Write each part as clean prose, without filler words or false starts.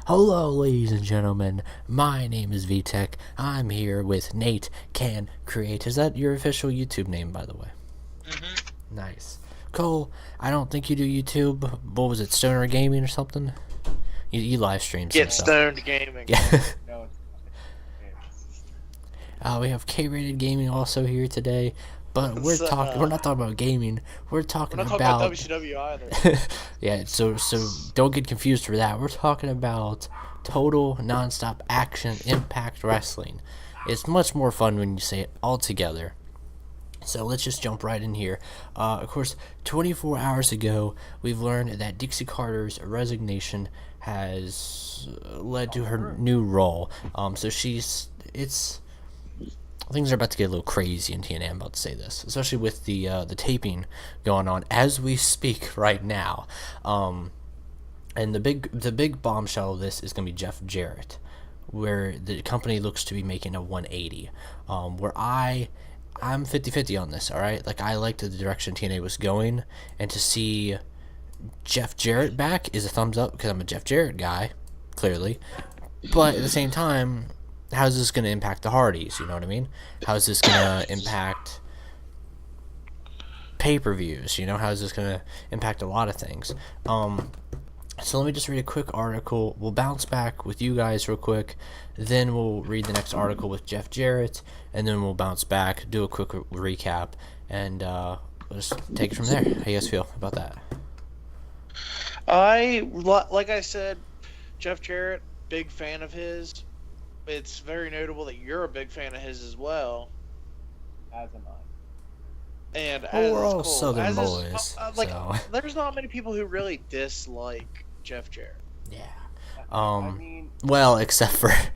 Hello, ladies and gentlemen. My name is VTech. I'm here with Nate Can Create. Is that your official YouTube name, by the way? Mm-hmm. Nice. Cole, I don't think you do YouTube. What was it, Stoner Gaming or something? You live stream some Get stuff. stoned gaming. Yeah. No, We have K-rated gaming also here today, but we're not talking about gaming. We're talking We're not about talking about WCW either. yeah. So don't get confused for that. We're talking about total nonstop action Impact Wrestling. It's much more fun when you say it all together. So let's just jump right in here. Of course, 24 hours ago, we've learned that Dixie Carter's resignation has led to her new role. Things are about to get a little crazy in TNA. I'm about to say this, especially with the taping going on as we speak right now. And the big bombshell of this is going to be Jeff Jarrett, where the company looks to be making a 180. Where I'm 50-50 on this, all right? Like, I liked the direction TNA was going, and to see Jeff Jarrett back is a thumbs up because I'm a Jeff Jarrett guy, clearly. But at the same time, how's this going to impact the Hardys, you know what I mean? How's this going to impact pay-per-views, you know? How's this going to impact a lot of things? So let me just read a quick article. We'll bounce back with you guys real quick. Then we'll read the next article with Jeff Jarrett. And then we'll bounce back, do a quick recap, and we'll just take it from there. How you guys feel about that? Like I said, Jeff Jarrett, big fan of his. It's very notable that you're a big fan of his as well. as am I. And Well, we're all Cole. Southern boys. So. There's not many people who really dislike Jeff Jarrett. Yeah. I mean, Well, except for Okay,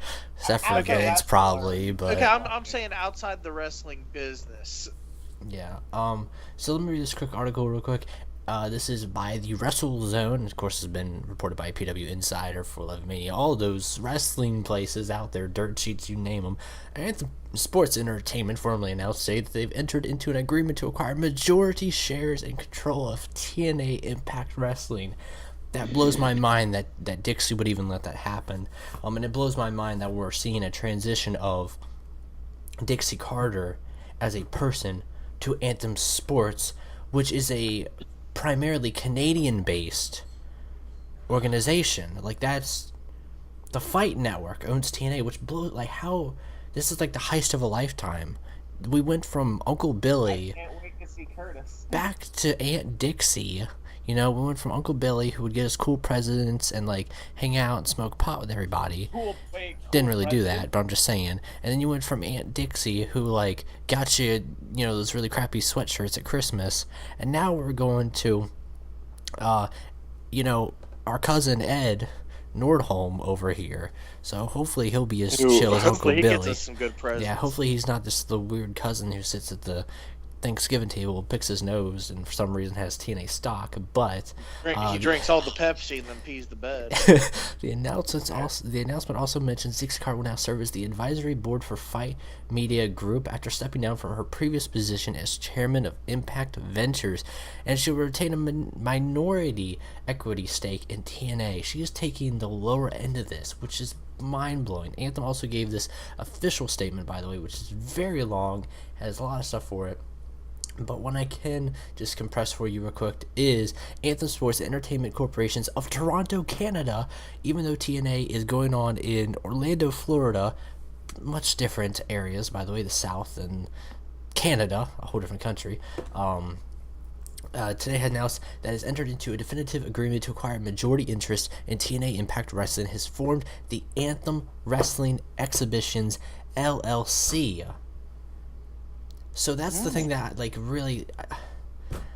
Vince, that's probably, fair. but Okay, I'm saying outside the wrestling business. yeah. So let me read this quick article real quick. This is by the Wrestle Zone. Of course, has been reported by PW Insider, for Love Mania, all those wrestling places out there, dirt sheets, you name them. Anthem Sports Entertainment formally announced today that they've entered into an agreement to acquire majority shares and control of TNA Impact Wrestling. That blows my mind that Dixie would even let that happen. And it blows my mind that we're seeing a transition of Dixie Carter as a person to Anthem Sports, which is a primarily Canadian-based organization. Like, that's the Fight Network owns TNA, which blows, like, how this is like the heist of a lifetime. We went from Uncle Billy can't wait to see Curtis. back to Aunt Dixie. You know, we went from Uncle Billy, who would get us cool presents and, like, hang out and smoke pot with everybody. Didn't really do that, but I'm just saying. And then you went from Aunt Dixie, who, like, got you, you know, those really crappy sweatshirts at Christmas. And now we're going to, you know, our cousin Ed Nordholm over here. So hopefully he'll be as chill as Uncle Hopefully he Billy. gets us some good presents. Yeah, hopefully he's not just the weird cousin who sits at the Thanksgiving table, picks his nose, and for some reason has TNA stock. But He drinks all the Pepsi and then pees the bed. the announcement also mentions Dixie Carter will now serve as the advisory board for Fight Media Group after stepping down from her previous position as chairman of Impact Ventures, and she will retain a minority equity stake in TNA. She is taking the lower end of this, which is mind-blowing. Anthem also gave this official statement, by the way, which is very long, has a lot of stuff for it. But one I can just compress for you real quick is Anthem Sports Entertainment Corporations of Toronto, Canada, even though TNA is going on in Orlando, Florida, much different areas, by the way, the South and Canada, a whole different country. Today has announced that it has entered into a definitive agreement to acquire majority interest in TNA Impact Wrestling, has formed the Anthem Wrestling Exhibitions LLC. So that's the thing that, like, really...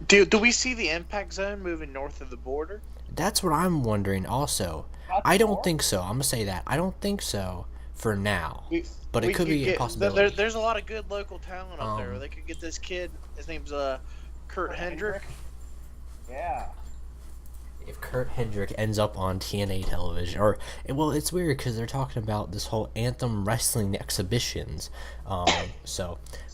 Do we see the Impact Zone moving north of the border? That's what I'm wondering also. I don't think so. I'm going to say that. I don't think so for now. But it could be a possibility. There's a lot of good local talent up there. They could get this kid. His name's Kurt Hendrick. Yeah. If Kurt Hendrick ends up on TNA television, well, it's weird because they're talking about this whole Anthem Wrestling Exhibitions.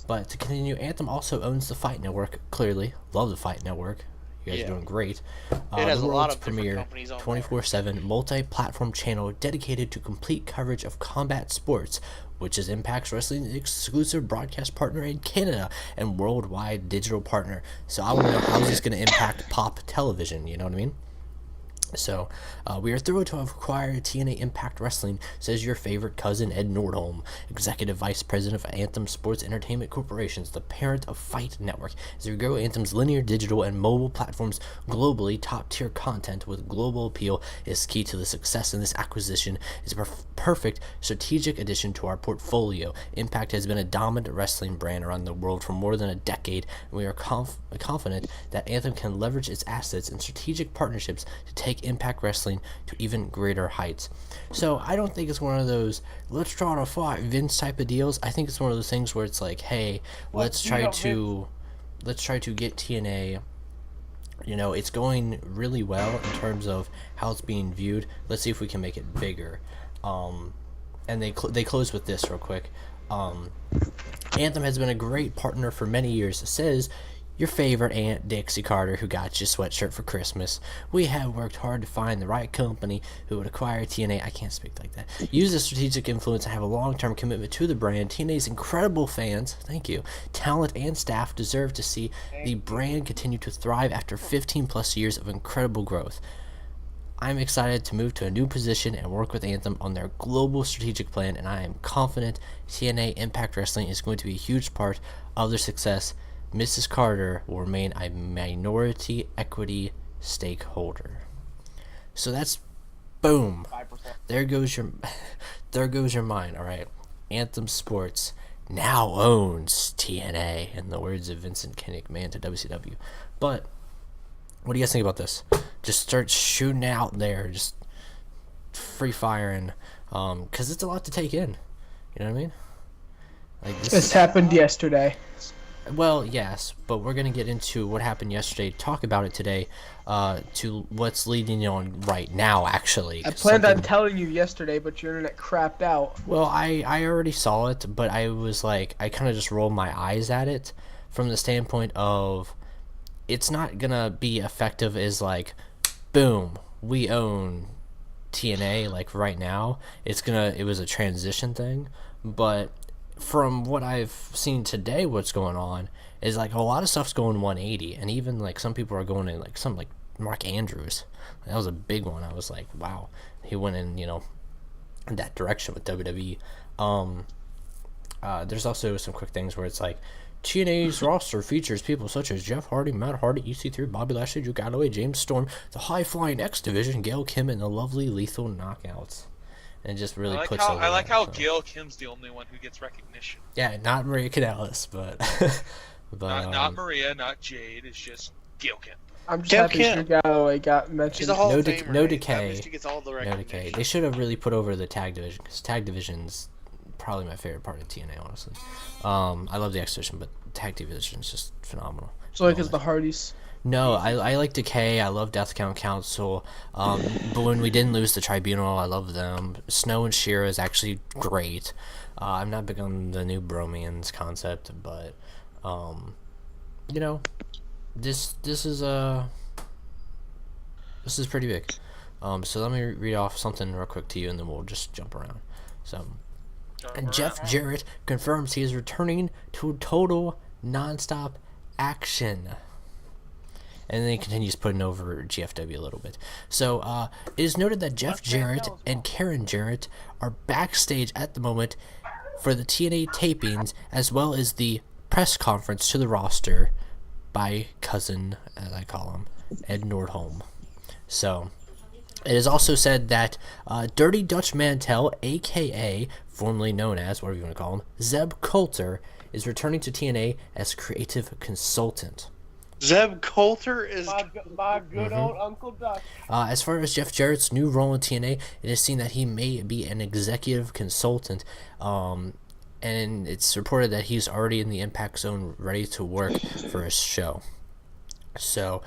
But to continue, Anthem also owns the Fight Network, clearly. Love the Fight Network. You guys are doing great. It has the a lot world's of different premier companies on there. 24/7 multi-platform channel dedicated to complete coverage of combat sports, which is Impact's wrestling exclusive broadcast partner in Canada and worldwide digital partner. So I want to know how's this going to impact pop television, you know what I mean? So, we are thrilled to have acquired TNA Impact Wrestling, says your favorite cousin Ed Nordholm, Executive Vice President of Anthem Sports Entertainment Corporations, the parent of Fight Network. As we grow Anthem's linear, digital, and mobile platforms globally, top-tier content with global appeal is key to the success, and this acquisition is a perfect strategic addition to our portfolio. Impact has been a dominant wrestling brand around the world for more than a decade, and we are confident that Anthem can leverage its assets and strategic partnerships to take Impact Wrestling to even greater heights. So I don't think it's one of those let's try to fight Vince type of deals. I think it's one of those things where it's like, hey, let's try to get TNA. You know, it's going really well in terms of how it's being viewed. Let's see if we can make it bigger. And they close with this real quick. Anthem has been a great partner for many years, says your favorite Aunt Dixie Carter, who got you a sweatshirt for Christmas. We have worked hard to find the right company who would acquire TNA. I can't speak like that. Use a strategic influence and have a long-term commitment to the brand. TNA's incredible fans, thank you, talent, and staff deserve to see the brand continue to thrive after 15-plus years of incredible growth. I'm excited to move to a new position and work with Anthem on their global strategic plan, and I am confident TNA Impact Wrestling is going to be a huge part of their success. Mrs. Carter will remain a minority equity stakeholder. So that's boom. 5%. There goes your mind. All right, Anthem Sports now owns TNA, in the words of Vincent Kinnick, man to WCW. But what do you guys think about this? Just start shooting out there, just free firing, because it's a lot to take in. You know what I mean? Like this happened yesterday. Well, yes, but we're going to get into what happened yesterday, talk about it today, to what's leading on right now, actually. I planned on telling you yesterday, but your internet crapped out. Well, I already saw it, but I was like, I kind of just rolled my eyes at it from the standpoint of it's not going to be effective as like, boom, we own TNA, like right now. It was a transition thing, but from what I've seen today, what's going on is like a lot of stuff's going 180, and even like some people are going in like some like Mark Andrews. That was a big one. I was like, wow, he went in, you know, in that direction with WWE. There's also some quick things where it's like TNA's roster features people such as Jeff Hardy, Matt Hardy, EC3, Bobby Lashley, Drew Galloway, James Storm, the high-flying X Division, Gail Kim, and the lovely Lethal Knockouts. And it just really puts over. I like how Gail Kim's the only one who gets recognition. Yeah, not Maria Kanellis, but not Maria, not Jade. It's just Gail Kim. I'm just happy Drew Galloway got mentioned. She's a Hall of Famer. No Decay. She gets all the No Decay. They should have really put over the tag division, because tag division's probably my favorite part of TNA, honestly. I love the X Division, but tag division is just phenomenal. So like, is the Hardys? No, I like Decay. I love Death Council. But when we didn't lose the Tribunal, I love them. Snow and Shira is actually great. I'm not big on the new Bromians concept, but you know, this is pretty big. So let me read off something real quick to you, and then we'll just jump around. So, and Jeff Jarrett confirms he is returning to total nonstop action. And then he continues putting over GFW a little bit. So, it is noted that Jeff Jarrett and Karen Jarrett are backstage at the moment for the TNA tapings, as well as the press conference to the roster by cousin, as I call him, Ed Nordholm. So, it is also said that Dirty Dutch Mantel, a.k.a., formerly known as, whatever you want to call him, Zeb Coulter, is returning to TNA as creative consultant. Zeb Coulter is my good old Uncle Dutch. As far as Jeff Jarrett's new role in TNA, it is seen that he may be an executive consultant, and it's reported that he's already in the Impact Zone ready to work for his show. So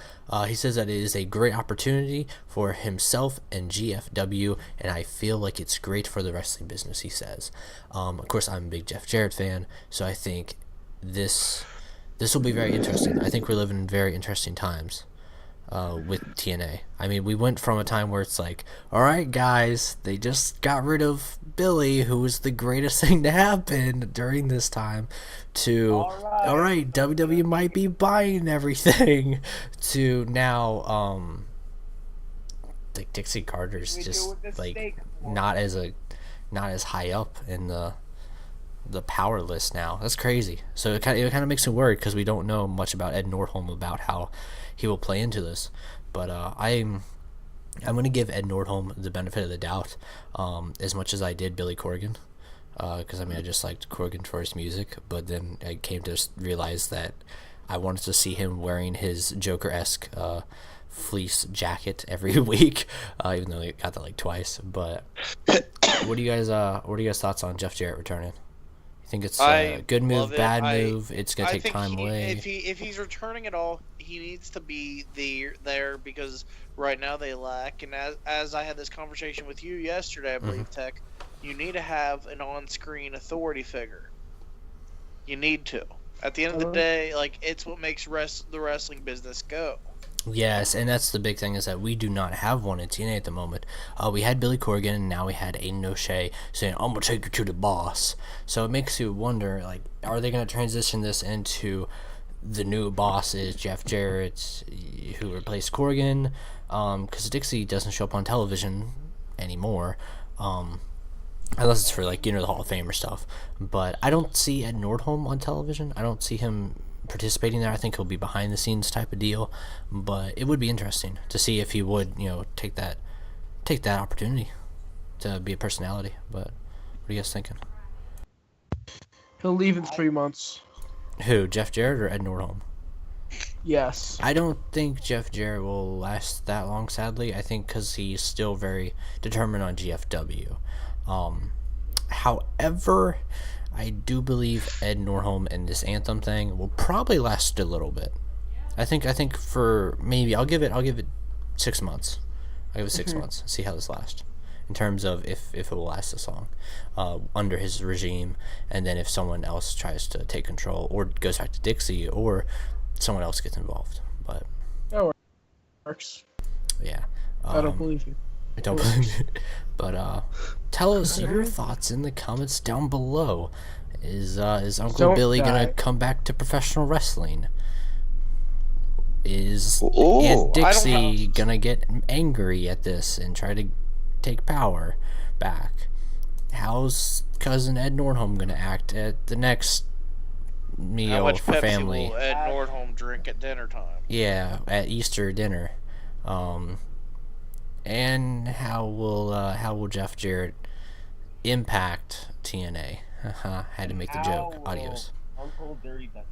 he says that it is a great opportunity for himself and GFW, and I feel like it's great for the wrestling business, he says. Of course, I'm a big Jeff Jarrett fan, so I think this will be very interesting. I think we're living in very interesting times. with TNA. I mean, we went from a time where it's like, all right, guys, they just got rid of Billy, who was the greatest thing to happen during this time, to all right, WWE might be buying everything, to now, like Dixie Carter's just like not as high up in the power list now. That's crazy. So it kind of makes me worried because we don't know much about Ed Nordholm, about how he will play into this. But I'm going to give Ed Nordholm the benefit of the doubt, as much as I did Billy Corgan, because I just liked Corgan for his music. But then I came to realize that I wanted to see him wearing his Joker-esque fleece jacket every week, even though he got that like twice. But what are you guys thoughts on Jeff Jarrett returning? You think it's a good move, bad move? It's gonna take time away. If he's returning at all, he needs to be there because right now they lack. And as I had this conversation with you yesterday, I believe, Tech, you need to have an on-screen authority figure. You need to. At the end of the day, like, it's what makes the wrestling business go. Yes, and that's the big thing, is that we do not have one in TNA at the moment. We had Billy Corgan, and now we had Aiden O'Shea saying, I'm going to take you to the boss. So it makes you wonder, like, are they going to transition this into the new boss is Jeff Jarrett, who replaced Corgan? Because Dixie doesn't show up on television anymore, unless it's for, like, the Hall of Fame or stuff. But I don't see Ed Nordholm on television. I don't see him participating there. I think he'll be behind the scenes type of deal, but it would be interesting to see if he would take that opportunity to be a personality. But what are you guys thinking? He'll leave in 3 months. Who, Jeff Jarrett or Ed Nordholm? Yes. I don't think Jeff Jarrett will last that long, sadly. I think because he's still very determined on GFW. However, I do believe Ed Nordholm and this Anthem thing will probably last a little bit. I think for maybe I'll give it 6 months. I'll give it 6 months. See how this lasts, in terms of if it will last this long under his regime, and then if someone else tries to take control or goes back to Dixie or someone else gets involved. But that works. Yeah, I don't believe you. I don't believe it. But tell us your thoughts in the comments down below. Is Uncle Billy gonna come back to professional wrestling? Is Aunt Dixie gonna get angry at this and try to take power back? How's cousin Ed Nordholm gonna act at the next meal How much for Pepsi family? will Ed Nordholm drink at dinner time? Yeah, at Easter dinner. And how will Jeff Jarrett impact TNA? Had to make the joke. Adios. Uncle Dirty Dutch